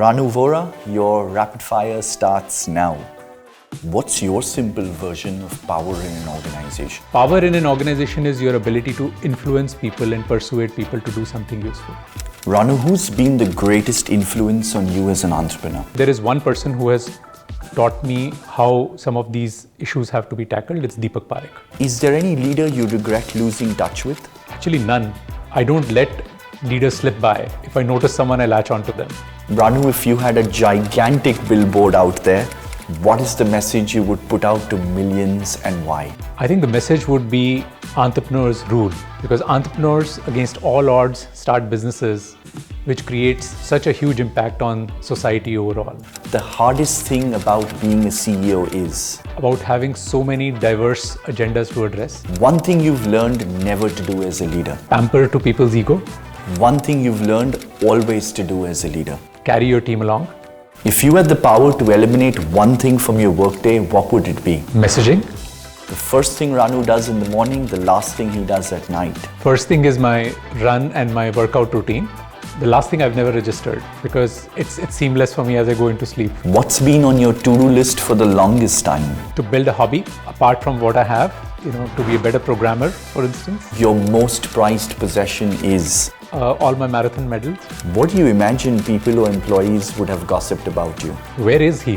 Ranu Vohra, your rapid fire starts now. What's your simple version of power in an organization? Power in an organization is your ability to influence people and persuade people to do something useful. Ranu, who's been the greatest influence on you as an entrepreneur? There is one person who has taught me how some of these issues have to be tackled. It's Deepak Parekh. Is there any leader you regret losing touch with? Actually, none. I don't let leaders slip by. If I notice someone, I latch onto them. Ranu, if you had a gigantic billboard out there, what is the message you would put out to millions and why? I think the message would be entrepreneurs rule, because entrepreneurs against all odds start businesses, which creates such a huge impact on society overall. The hardest thing about being a CEO is? About having so many diverse agendas to address. One thing you've learned never to do as a leader. Pamper to people's ego. One thing you've learned always to do as a leader. Carry your team along. If you had the power to eliminate one thing from your workday, what would it be? Messaging. The first thing Ranu does in the morning, the last thing he does at night. First thing is my run and my workout routine. The last thing I've never registered because it's seamless for me as I go into sleep. What's been on your to-do list for the longest time? To build a hobby, apart from what I have, to be a better programmer, for instance. Your most prized possession is? All my marathon medals. What do you imagine people or employees would have gossiped about you? Where is he?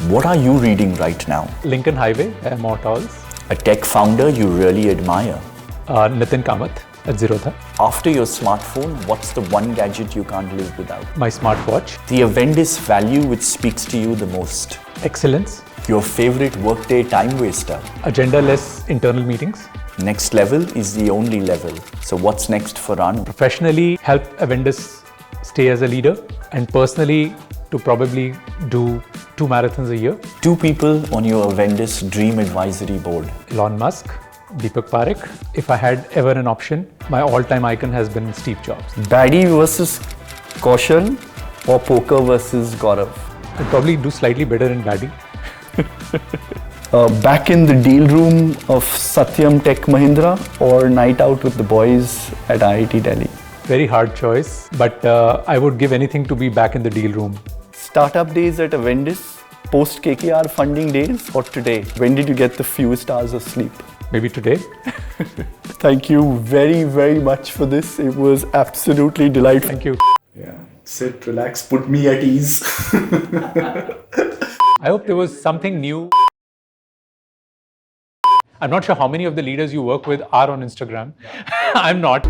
What are you reading right now? Lincoln Highway, Mortals. A tech founder you really admire? Nitin Kamath at Zerodha. After your smartphone, what's the one gadget you can't live without? My smartwatch. The Avendis value which speaks to you the most? Excellence. Your favorite workday time waster? Agenda-less internal meetings. Next level is the only level. So what's next for Ranu? Professionally, help Avendis stay as a leader, and personally, to probably do 2 marathons a year. 2 people on your Avendis Dream Advisory Board? Elon Musk, Deepak Parekh. If I had ever an option, my all-time icon has been Steve Jobs. Baddie versus Kaushal or poker versus Gaurav? I'd probably do slightly better in Baddie. Back in the deal room of Satyam Tech Mahindra or night out with the boys at IIT Delhi? Very hard choice, but I would give anything to be back in the deal room. Startup days at Avendis, post KKR funding days, or today? When did you get the fewest hours of sleep? Maybe today. Thank you very, very much for this. It was absolutely delightful. Thank you. Yeah, sit, relax, put me at ease. I hope there was something new. I'm not sure how many of the leaders you work with are on Instagram. I'm not.